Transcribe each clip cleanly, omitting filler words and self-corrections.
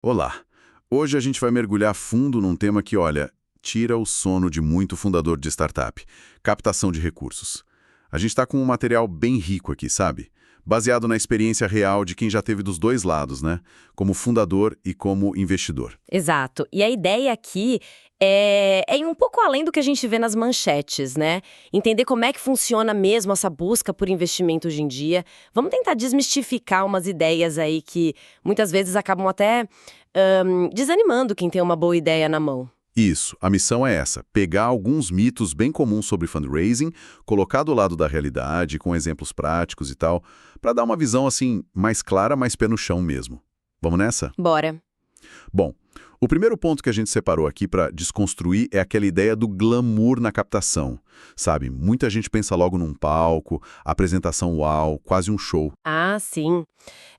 Olá! Hoje a gente vai mergulhar fundo num tema que, olha, tira o sono de muito fundador de startup: captação de recursos. A gente está com um material bem rico aqui, sabe? Baseado na experiência real de quem já teve dos dois lados, né? Como fundador e como investidor. Exato. E a ideia aqui é ir um pouco além do que a gente vê nas manchetes, né? Entender como é que funciona mesmo essa busca por investimento hoje em dia. Vamos tentar desmistificar umas ideias aí que muitas vezes acabam até desanimando quem tem uma boa ideia na mão. Isso, a missão é essa: pegar alguns mitos bem comuns sobre fundraising, colocar do lado da realidade, com exemplos práticos e tal, para dar uma visão assim mais clara, mais pé no chão mesmo. Vamos nessa? Bora. Bom, o primeiro ponto que a gente separou aqui para desconstruir é aquela ideia do glamour na captação. Sabe, muita gente pensa logo num palco, apresentação uau, quase um show. Ah, sim.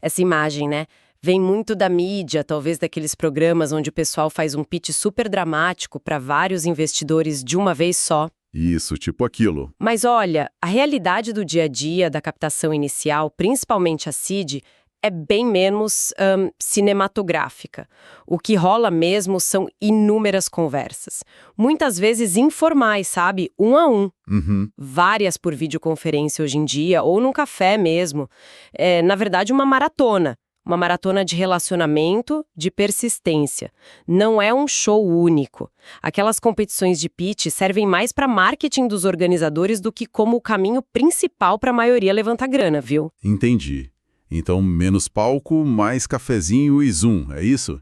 Essa imagem, né? Vem muito da mídia, talvez daqueles programas onde o pessoal faz um pitch super dramático para vários investidores de uma vez só. Isso, tipo aquilo. Mas olha, a realidade do dia a dia da captação inicial, principalmente a seed, é bem menos cinematográfica. O que rola mesmo são inúmeras conversas. Muitas vezes informais, sabe? Um a um. Uhum. Várias por videoconferência hoje em dia, ou num café mesmo. É, na verdade, uma maratona. Uma maratona de relacionamento, de persistência. Não é um show único. Aquelas competições de pitch servem mais para marketing dos organizadores do que como o caminho principal para a maioria levantar grana, viu? Entendi. Então, menos palco, mais cafezinho e zoom, é isso?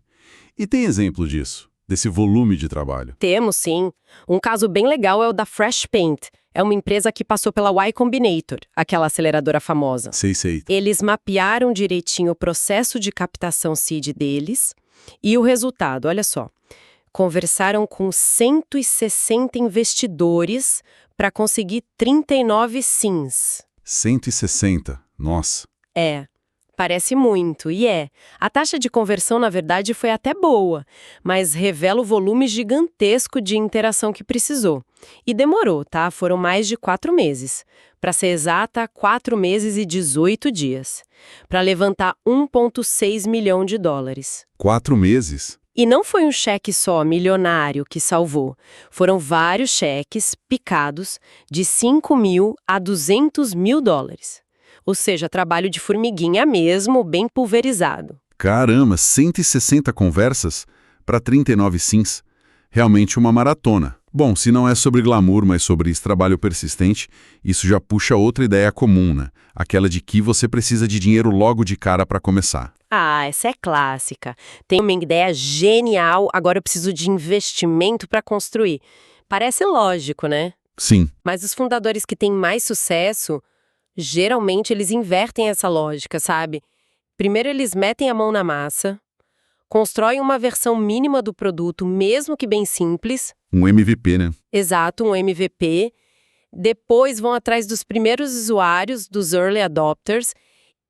E tem exemplo disso, desse volume de trabalho? Temos, sim. Um caso bem legal é o da Fresh Paint. É uma empresa que passou pela Y Combinator, aquela aceleradora famosa. Sei. Eles mapearam direitinho o processo de captação seed deles e o resultado, olha só. Conversaram com 160 investidores para conseguir 39 sims. 160, nossa. É, parece muito, e é. A taxa de conversão, na verdade, foi até boa, mas revela o volume gigantesco de interação que precisou. E demorou, tá? Foram mais de 4 meses. Para ser exata, 4 meses e 18 dias. Para levantar 1,6 milhão de dólares. 4 meses? E não foi um cheque só milionário que salvou. Foram vários cheques picados de 5 mil a 200 mil dólares. Ou seja, trabalho de formiguinha mesmo, bem pulverizado. Caramba, 160 conversas para 39 sims. Realmente uma maratona. Bom, se não é sobre glamour, mas sobre esse trabalho persistente, isso já puxa outra ideia comum, né? Aquela de que você precisa de dinheiro logo de cara para começar. Ah, essa é clássica. Tenho uma ideia genial, agora eu preciso de investimento para construir. Parece lógico, né? Sim. Mas os fundadores que têm mais sucesso, geralmente eles invertem essa lógica, sabe? Primeiro eles metem a mão na massa, constroem uma versão mínima do produto, mesmo que bem simples. Um MVP, né? Exato, um MVP. Depois vão atrás dos primeiros usuários, dos early adopters.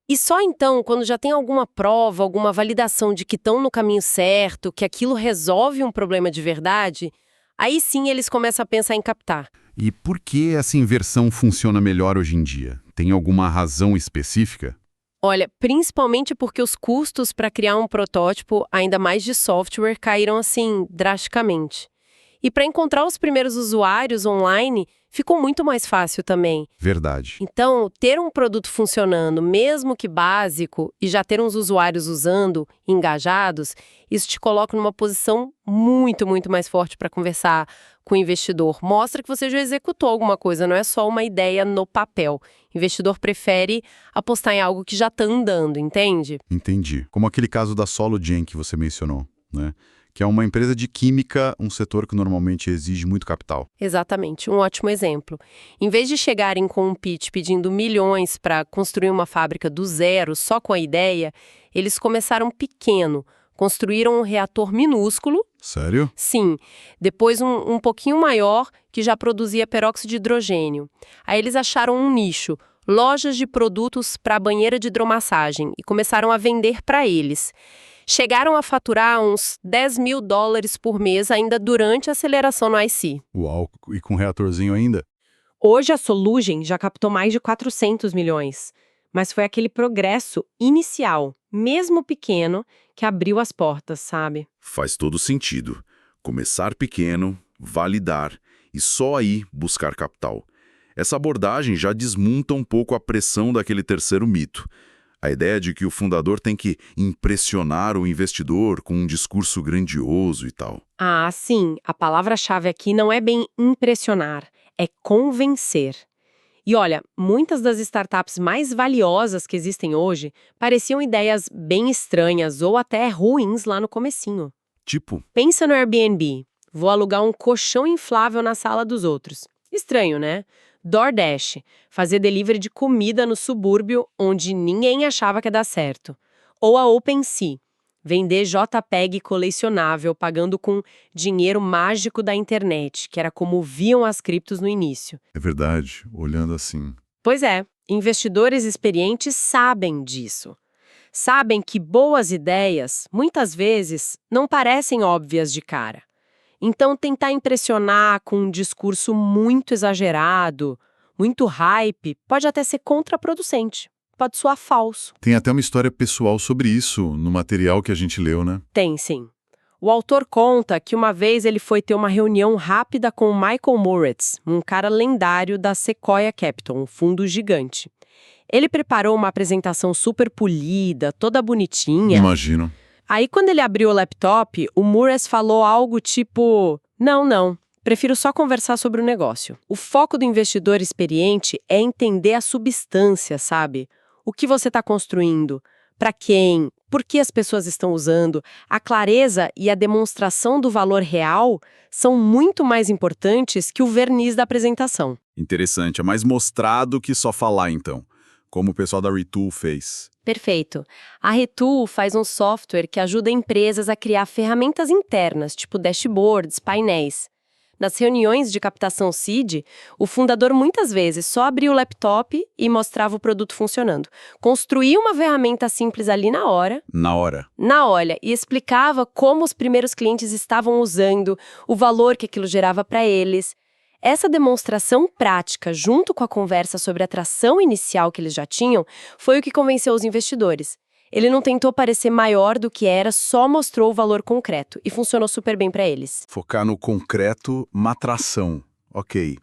E só então, quando já tem alguma prova, alguma validação de que estão no caminho certo, que aquilo resolve um problema de verdade, aí sim eles começam a pensar em captar. E por que essa inversão funciona melhor hoje em dia? Tem alguma razão específica? Olha, principalmente porque os custos para criar um protótipo, ainda mais de software, caíram assim drasticamente. E para encontrar os primeiros usuários online, ficou muito mais fácil também. Verdade. Então, ter um produto funcionando, mesmo que básico, e já ter uns usuários usando, engajados, isso te coloca numa posição muito, muito mais forte para conversar com o investidor. Mostra que você já executou alguma coisa, não é só uma ideia no papel. O investidor prefere apostar em algo que já está andando, entende? Entendi. Como aquele caso da SoloGen que você mencionou, né? Que é uma empresa de química, um setor que normalmente exige muito capital. Exatamente, um ótimo exemplo. Em vez de chegarem com um pitch pedindo milhões para construir uma fábrica do zero só com a ideia, eles começaram pequeno, construíram um reator minúsculo. Sério? Sim, depois um pouquinho maior que já produzia peróxido de hidrogênio. Aí eles acharam um nicho, lojas de produtos para banheira de hidromassagem, e começaram a vender para eles. Chegaram a faturar uns 10 mil dólares por mês ainda durante a aceleração no IC. Uau, e com reatorzinho ainda? Hoje a Solugen já captou mais de 400 milhões. Mas foi aquele progresso inicial, mesmo pequeno, que abriu as portas, sabe? Faz todo sentido. Começar pequeno, validar e só aí buscar capital. Essa abordagem já desmonta um pouco a pressão daquele terceiro mito. A ideia de que o fundador tem que impressionar o investidor com um discurso grandioso e tal. Ah, sim, a palavra-chave aqui não é bem impressionar, é convencer. E olha, muitas das startups mais valiosas que existem hoje pareciam ideias bem estranhas ou até ruins lá no comecinho. Tipo, Pensa no Airbnb. Vou alugar um colchão inflável na sala dos outros. Estranho, né? DoorDash, fazer delivery de comida no subúrbio onde ninguém achava que ia dar certo. Ou a OpenSea, vender JPEG colecionável pagando com dinheiro mágico da internet, que era como viam as criptos no início. é verdade, olhando assim. Pois é, investidores experientes sabem disso. Sabem que boas ideias, muitas vezes, não parecem óbvias de cara. Então, tentar impressionar com um discurso muito exagerado, muito hype, pode até ser contraproducente. Pode soar falso. Tem até uma história pessoal sobre isso no material que a gente leu, né? Tem, sim. O autor conta que uma vez ele foi ter uma reunião rápida com o Michael Moritz, um cara lendário da Sequoia Capital, um fundo gigante. Ele preparou uma apresentação super polida, toda bonitinha. Imagino. Aí, quando ele abriu o laptop, o Moritz falou algo tipo: Não, prefiro só conversar sobre o negócio. O foco do investidor experiente é entender a substância, sabe? O que você está construindo, para quem, por que as pessoas estão usando. A clareza e a demonstração do valor real são muito mais importantes que o verniz da apresentação. Interessante, é mais mostrado que só falar, então. Como o pessoal da Retool fez. Perfeito. A Retool faz um software que ajuda empresas a criar ferramentas internas, tipo dashboards, painéis. Nas reuniões de captação seed, o fundador muitas vezes só abria o laptop e mostrava o produto funcionando. Construía uma ferramenta simples ali na hora, e explicava como os primeiros clientes estavam usando, o valor que aquilo gerava para eles. Essa demonstração prática, junto com a conversa sobre a tração inicial que eles já tinham, foi o que convenceu os investidores. Ele não tentou parecer maior do que era, só mostrou o valor concreto e funcionou super bem para eles. Focar no concreto, uma atração. Ok.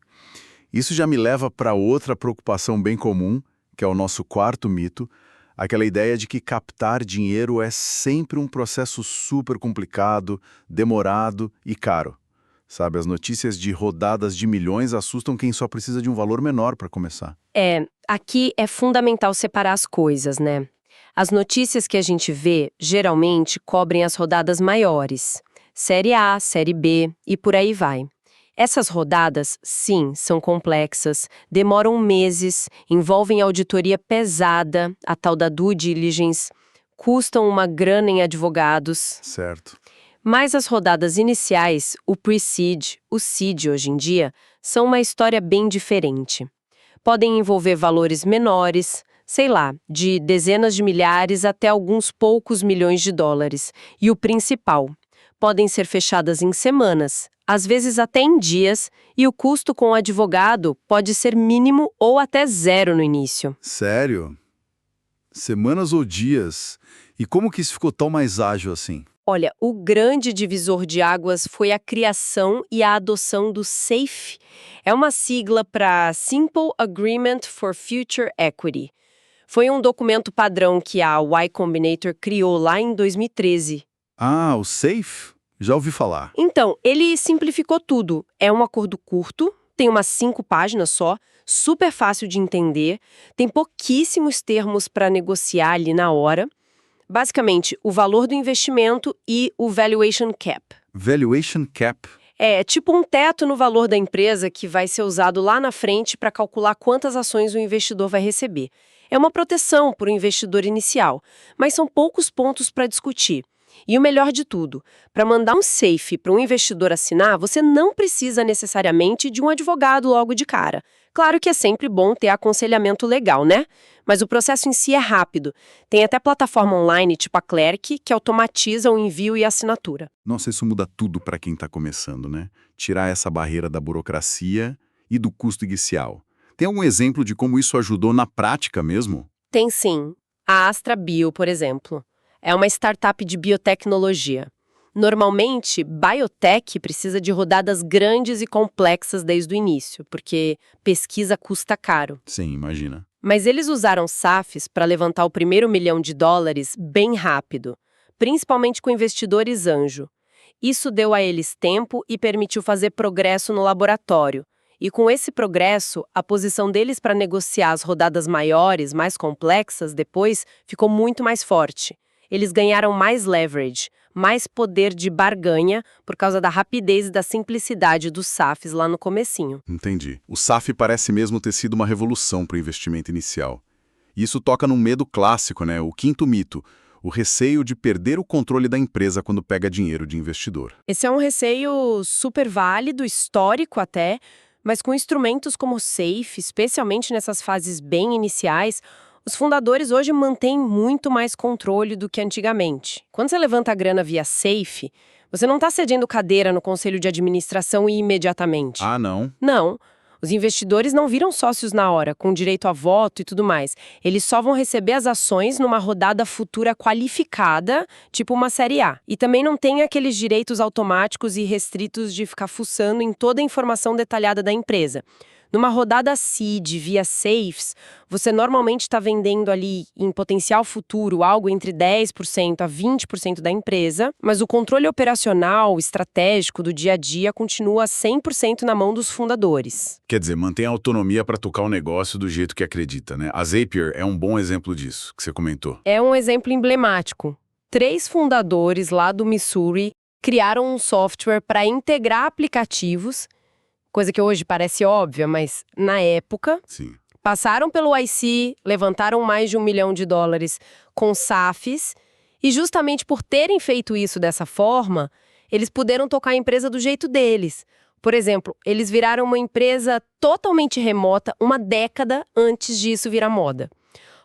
Isso já me leva para outra preocupação bem comum, que é o nosso quarto mito, aquela ideia de que captar dinheiro é sempre um processo super complicado, demorado e caro. Sabe, as notícias de rodadas de milhões assustam quem só precisa de um valor menor para começar. Aqui é fundamental separar as coisas, né? As notícias que a gente vê, geralmente, cobrem as rodadas maiores. Série A, Série B e por aí vai. Essas rodadas, sim, são complexas, demoram meses, envolvem auditoria pesada, a tal da due diligence, custam uma grana em advogados. Certo. Mas as rodadas iniciais, o pre-seed, o seed hoje em dia, são uma história bem diferente. Podem envolver valores menores, sei lá, de dezenas de milhares até alguns poucos milhões de dólares. E o principal, podem ser fechadas em semanas, às vezes até em dias, e o custo com o advogado pode ser mínimo ou até zero no início. Sério? Semanas ou dias? E como que isso ficou tão mais ágil assim? Olha, o grande divisor de águas foi a criação e a adoção do SAFE. É uma sigla para Simple Agreement for Future Equity. Foi um documento padrão que a Y Combinator criou lá em 2013. Ah, o SAFE? Já ouvi falar. Então, ele simplificou tudo. É um acordo curto, tem umas 5 páginas só, super fácil de entender, tem pouquíssimos termos para negociar ali na hora. Basicamente, o valor do investimento e o valuation cap. Valuation cap? É tipo um teto no valor da empresa que vai ser usado lá na frente para calcular quantas ações o investidor vai receber. É uma proteção para o investidor inicial, mas são poucos pontos para discutir. E o melhor de tudo, para mandar um SAFE para um investidor assinar, você não precisa necessariamente de um advogado logo de cara. Claro que é sempre bom ter aconselhamento legal, né? Mas o processo em si é rápido. Tem até plataforma online tipo a Clerk, que automatiza o envio e a assinatura. Nossa, isso muda tudo para quem está começando, né? Tirar essa barreira da burocracia e do custo inicial. Tem algum exemplo de como isso ajudou na prática mesmo? Tem sim. A Astra Bio, por exemplo. É uma startup de biotecnologia. Normalmente, biotech precisa de rodadas grandes e complexas desde o início, porque pesquisa custa caro. Sim, imagina. Mas eles usaram SAFs para levantar o primeiro $1 milhão bem rápido, principalmente com investidores anjo. Isso deu a eles tempo e permitiu fazer progresso no laboratório. E com esse progresso, a posição deles para negociar as rodadas maiores, mais complexas, depois, ficou muito mais forte. Eles ganharam mais leverage, mais poder de barganha por causa da rapidez e da simplicidade dos SAFs lá no comecinho. Entendi. O SAF parece mesmo ter sido uma revolução para o investimento inicial. E isso toca num medo clássico, né? O quinto mito, o receio de perder o controle da empresa quando pega dinheiro de investidor. Esse é um receio super válido, histórico até, mas com instrumentos como o SAFE, especialmente nessas fases bem iniciais, os fundadores hoje mantêm muito mais controle do que antigamente. Quando você levanta a grana via SAFE, você não está cedendo cadeira no conselho de administração imediatamente. Ah, não? Não. Os investidores não viram sócios na hora, com direito a voto e tudo mais. Eles só vão receber as ações numa rodada futura qualificada, tipo uma Série A. E também não tem aqueles direitos automáticos e restritos de ficar fuçando em toda a informação detalhada da empresa. Numa rodada seed via SAFs, você normalmente está vendendo ali em potencial futuro algo entre 10% a 20% da empresa, mas o controle operacional, estratégico do dia a dia continua 100% na mão dos fundadores. Quer dizer, mantém a autonomia para tocar o negócio do jeito que acredita, né? A Zapier é um bom exemplo disso, que você comentou. É um exemplo emblemático. 3 fundadores lá do Missouri criaram um software para integrar aplicativos, coisa que hoje parece óbvia, mas na época, Sim. passaram pelo IC, levantaram mais de $1 milhão com SAFs, e justamente por terem feito isso dessa forma, eles puderam tocar a empresa do jeito deles. Por exemplo, eles viraram uma empresa totalmente remota uma década antes disso virar moda.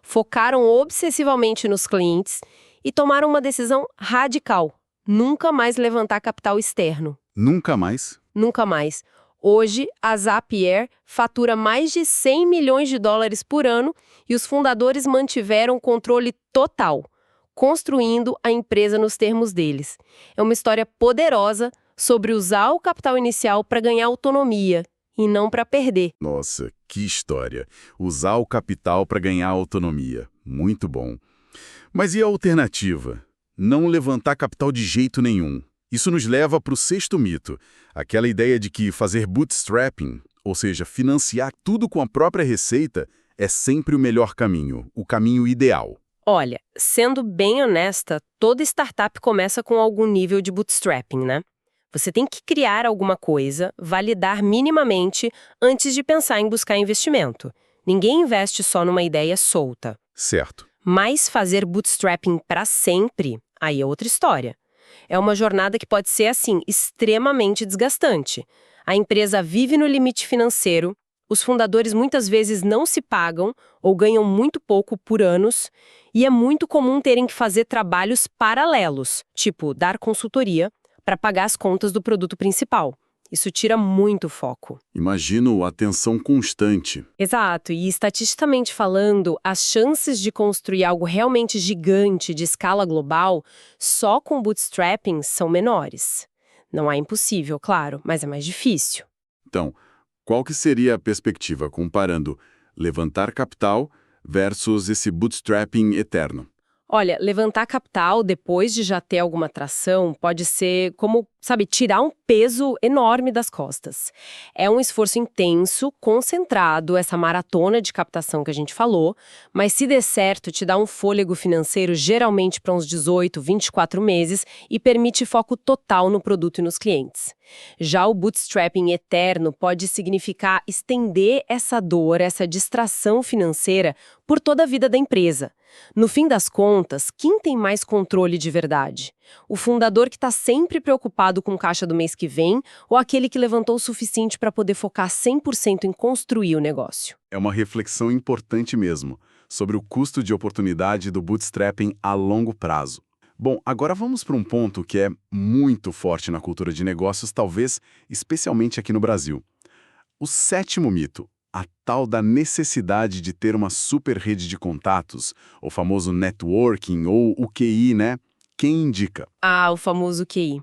Focaram obsessivamente nos clientes e tomaram uma decisão radical: nunca mais levantar capital externo. Nunca mais? Nunca mais. Hoje, a Zapier fatura mais de $100 milhões por ano e os fundadores mantiveram o controle total, construindo a empresa nos termos deles. É uma história poderosa sobre usar o capital inicial para ganhar autonomia e não para perder. Nossa, que história. Usar o capital para ganhar autonomia. Muito bom. Mas e a alternativa? Não levantar capital de jeito nenhum. Isso nos leva para o sexto mito, aquela ideia de que fazer bootstrapping, ou seja, financiar tudo com a própria receita, é sempre o melhor caminho, o caminho ideal. Olha, sendo bem honesta, toda startup começa com algum nível de bootstrapping, né? Você tem que criar alguma coisa, validar minimamente antes de pensar em buscar investimento. Ninguém investe só numa ideia solta. Certo. Mas fazer bootstrapping para sempre, aí é outra história. É uma jornada que pode ser, assim, extremamente desgastante. A empresa vive no limite financeiro, os fundadores muitas vezes não se pagam ou ganham muito pouco por anos, e é muito comum terem que fazer trabalhos paralelos, tipo dar consultoria, para pagar as contas do produto principal. Isso tira muito foco. Imagino a tensão constante. Exato, e estatisticamente falando, as chances de construir algo realmente gigante de escala global só com bootstrapping são menores. Não é impossível, claro, mas é mais difícil. Então, qual que seria a perspectiva comparando levantar capital versus esse bootstrapping eterno? Olha, levantar capital depois de já ter alguma tração pode ser como, sabe, tirar um peso enorme das costas. É um esforço intenso, concentrado, essa maratona de captação que a gente falou, mas se der certo, te dá um fôlego financeiro geralmente para uns 18, 24 meses e permite foco total no produto e nos clientes. Já o bootstrapping eterno pode significar estender essa dor, essa distração financeira por toda a vida da empresa. No fim das contas, quem tem mais controle de verdade? O fundador que está sempre preocupado com o caixa do mês que vem ou aquele que levantou o suficiente para poder focar 100% em construir o negócio? É uma reflexão importante mesmo, sobre o custo de oportunidade do bootstrapping a longo prazo. Bom, agora vamos para um ponto que é muito forte na cultura de negócios, talvez especialmente aqui no Brasil. O sétimo mito, A tal da necessidade de ter uma super rede de contatos, o famoso networking ou o QI, né? Quem indica? Ah, o famoso QI.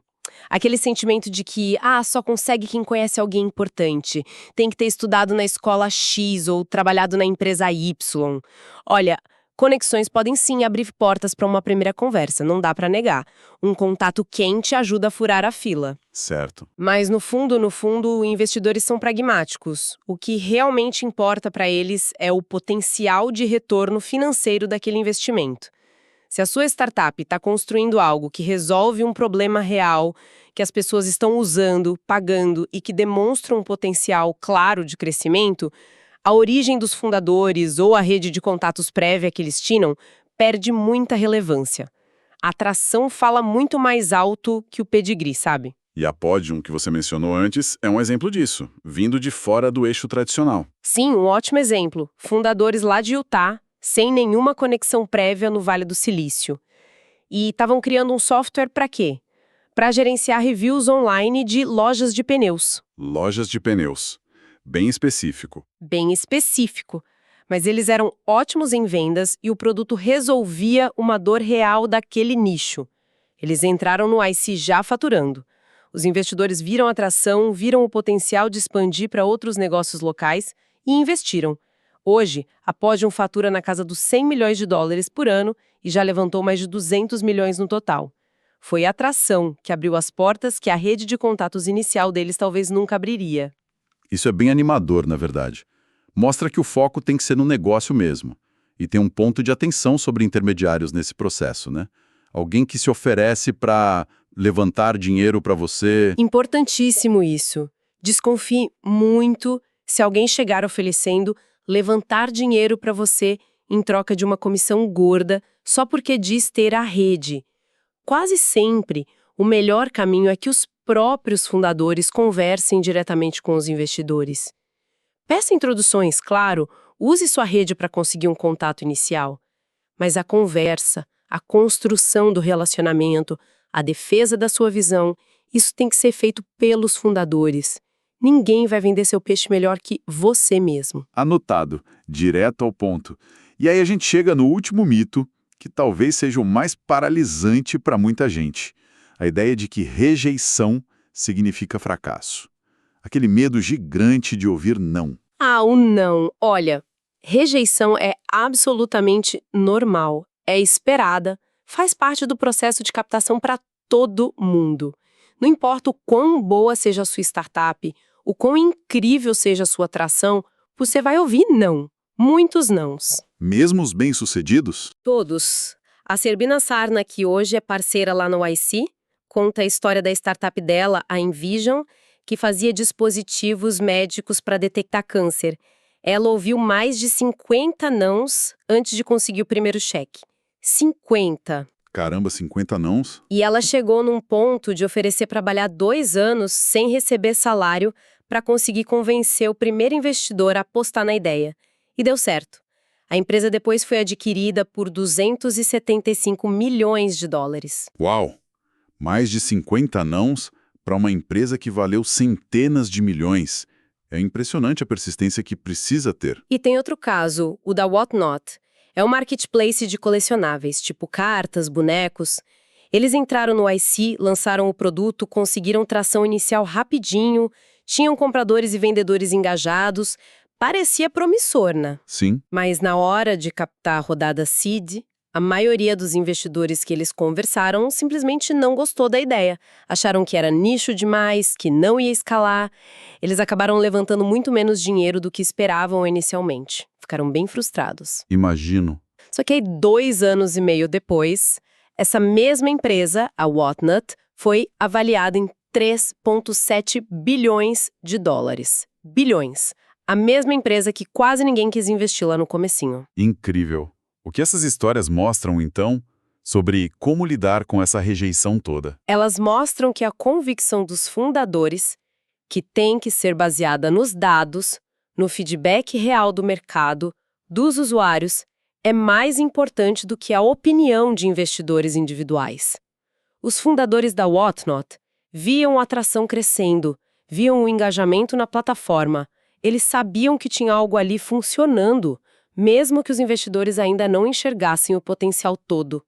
Aquele sentimento de que, só consegue quem conhece alguém importante. Tem que ter estudado na escola X ou trabalhado na empresa Y. Olha, conexões podem sim abrir portas para uma primeira conversa, não dá para negar. Um contato quente ajuda a furar a fila. Certo. Mas no fundo, investidores são pragmáticos. O que realmente importa para eles é o potencial de retorno financeiro daquele investimento. Se a sua startup está construindo algo que resolve um problema real, que as pessoas estão usando, pagando e que demonstra um potencial claro de crescimento, a origem dos fundadores ou a rede de contatos prévia que eles tinham perde muita relevância. A atração fala muito mais alto que o pedigree, sabe? E a Podium, que você mencionou antes, é um exemplo disso, vindo de fora do eixo tradicional. Sim, um ótimo exemplo. Fundadores lá de Utah, sem nenhuma conexão prévia no Vale do Silício. E estavam criando um software para quê? Para gerenciar reviews online de lojas de pneus. Lojas de pneus. Bem específico. Bem específico. Mas eles eram ótimos em vendas e o produto resolvia uma dor real daquele nicho. Eles entraram no IC já faturando. Os investidores viram a atração, viram o potencial de expandir para outros negócios locais e investiram. Hoje, a Podium fatura na casa dos 100 milhões de dólares por ano e já levantou mais de 200 milhões no total. Foi a atração que abriu as portas que a rede de contatos inicial deles talvez nunca abriria. Isso é bem animador, na verdade. Mostra que o foco tem que ser no negócio mesmo. E tem um ponto de atenção sobre intermediários nesse processo, né? Alguém que se oferece para levantar dinheiro para você. Importantíssimo isso. Desconfie muito se alguém chegar oferecendo levantar dinheiro para você em troca de uma comissão gorda só porque diz ter a rede. Quase sempre, o melhor caminho é que os próprios fundadores conversem diretamente com os investidores. Peça introduções, claro, use sua rede para conseguir um contato inicial. Mas a conversa, a construção do relacionamento, a defesa da sua visão, isso tem que ser feito pelos fundadores. Ninguém vai vender seu peixe melhor que você mesmo. Anotado, direto ao ponto. E aí a gente chega no último mito, que talvez seja o mais paralisante para muita gente. A ideia de que rejeição significa fracasso. Aquele medo gigante de ouvir não. O não. Olha, rejeição é absolutamente normal, é esperada, faz parte do processo de captação para todo mundo. Não importa o quão boa seja a sua startup, o quão incrível seja a sua atração, você vai ouvir não. Muitos nãos. Mesmo os bem-sucedidos? Todos. A Serbina Sarna, que hoje é parceira lá no IC, conta a história da startup dela, a Envision, que fazia dispositivos médicos para detectar câncer. Ela ouviu mais de 50 nãos antes de conseguir o primeiro cheque. 50. Caramba, 50 nãos? E ela chegou num ponto de oferecer trabalhar 2 anos sem receber salário para conseguir convencer o primeiro investidor a apostar na ideia. E deu certo. A empresa depois foi adquirida por 275 milhões de dólares. Uau! Mais de 50 nãos para uma empresa que valeu centenas de milhões. É impressionante a persistência que precisa ter. E tem outro caso, o da Whatnot. É um marketplace de colecionáveis, tipo cartas, bonecos. Eles entraram no IC, lançaram o produto, conseguiram tração inicial rapidinho, tinham compradores e vendedores engajados. Parecia promissor, né? Sim. Mas na hora de captar a rodada seed, a maioria dos investidores que eles conversaram simplesmente não gostou da ideia. Acharam que era nicho demais, que não ia escalar. Eles acabaram levantando muito menos dinheiro do que esperavam inicialmente. Ficaram bem frustrados. Imagino. Só que aí, 2 anos e meio depois, essa mesma empresa, a Whatnot, foi avaliada em 3,7 bilhões de dólares. Bilhões. A mesma empresa que quase ninguém quis investir lá no comecinho. Incrível. O que essas histórias mostram, então, sobre como lidar com essa rejeição toda? Elas mostram que a convicção dos fundadores, que tem que ser baseada nos dados, no feedback real do mercado, dos usuários, é mais importante do que a opinião de investidores individuais. Os fundadores da Whatnot viam a atração crescendo, viam o engajamento na plataforma. Eles sabiam que tinha algo ali funcionando, mesmo que os investidores ainda não enxergassem o potencial todo.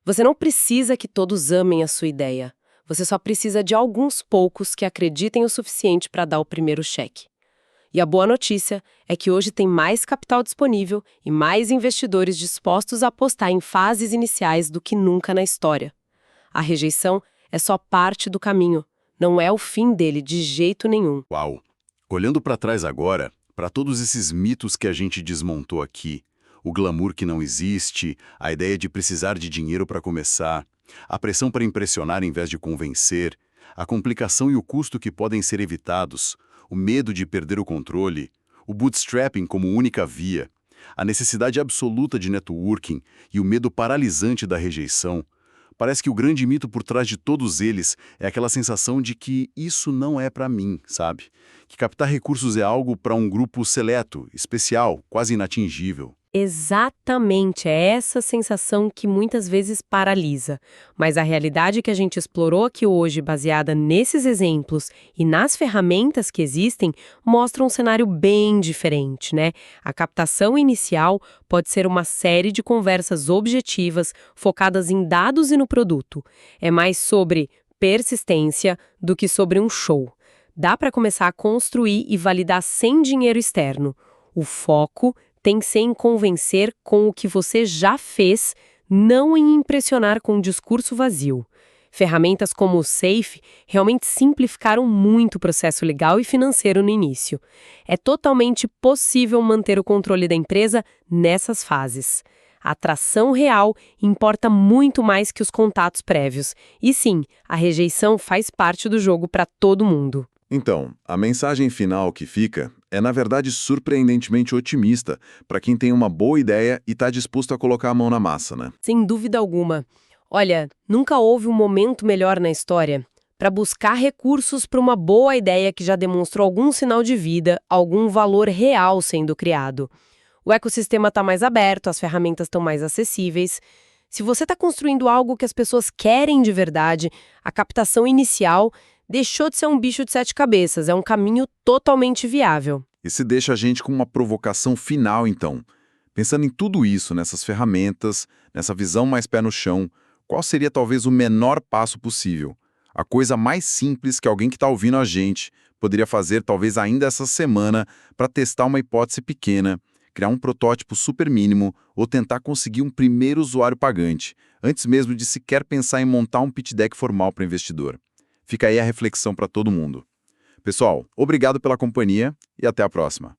Você não precisa que todos amem a sua ideia. Você só precisa de alguns poucos que acreditem o suficiente para dar o primeiro cheque. E a boa notícia é que hoje tem mais capital disponível e mais investidores dispostos a apostar em fases iniciais do que nunca na história. A rejeição é só parte do caminho, não é o fim dele de jeito nenhum. Uau! Olhando para trás agora, para todos esses mitos que a gente desmontou aqui, o glamour que não existe, a ideia de precisar de dinheiro para começar, a pressão para impressionar em vez de convencer, a complicação e o custo que podem ser evitados, o medo de perder o controle, o bootstrapping como única via, a necessidade absoluta de networking e o medo paralisante da rejeição, parece que o grande mito por trás de todos eles é aquela sensação de que isso não é para mim, sabe? Que captar recursos é algo para um grupo seleto, especial, quase inatingível. Exatamente, é essa sensação que muitas vezes paralisa. Mas a realidade que a gente explorou aqui hoje, baseada nesses exemplos e nas ferramentas que existem, mostra um cenário bem diferente, né? A captação inicial pode ser uma série de conversas objetivas, focadas em dados e no produto. É mais sobre persistência do que sobre um show. Dá para começar a construir e validar sem dinheiro externo. O foco tem que ser em convencer com o que você já fez, não em impressionar com um discurso vazio. Ferramentas como o SAFE realmente simplificaram muito o processo legal e financeiro no início. É totalmente possível manter o controle da empresa nessas fases. A atração real importa muito mais que os contatos prévios. E sim, a rejeição faz parte do jogo para todo mundo. Então, a mensagem final que fica é, na verdade, surpreendentemente otimista para quem tem uma boa ideia e está disposto a colocar a mão na massa, né? Sem dúvida alguma. Olha, nunca houve um momento melhor na história para buscar recursos para uma boa ideia que já demonstrou algum sinal de vida, algum valor real sendo criado. O ecossistema está mais aberto, as ferramentas estão mais acessíveis. Se você está construindo algo que as pessoas querem de verdade, a captação inicial deixou de ser um bicho de 7 cabeças, é um caminho totalmente viável. Isso deixa a gente com uma provocação final, então. Pensando em tudo isso, nessas ferramentas, nessa visão mais pé no chão, qual seria talvez o menor passo possível? A coisa mais simples que alguém que está ouvindo a gente poderia fazer talvez ainda essa semana para testar uma hipótese pequena, criar um protótipo super mínimo ou tentar conseguir um primeiro usuário pagante, antes mesmo de sequer pensar em montar um pitch deck formal para investidor. Fica aí a reflexão para todo mundo. Pessoal, obrigado pela companhia e até a próxima.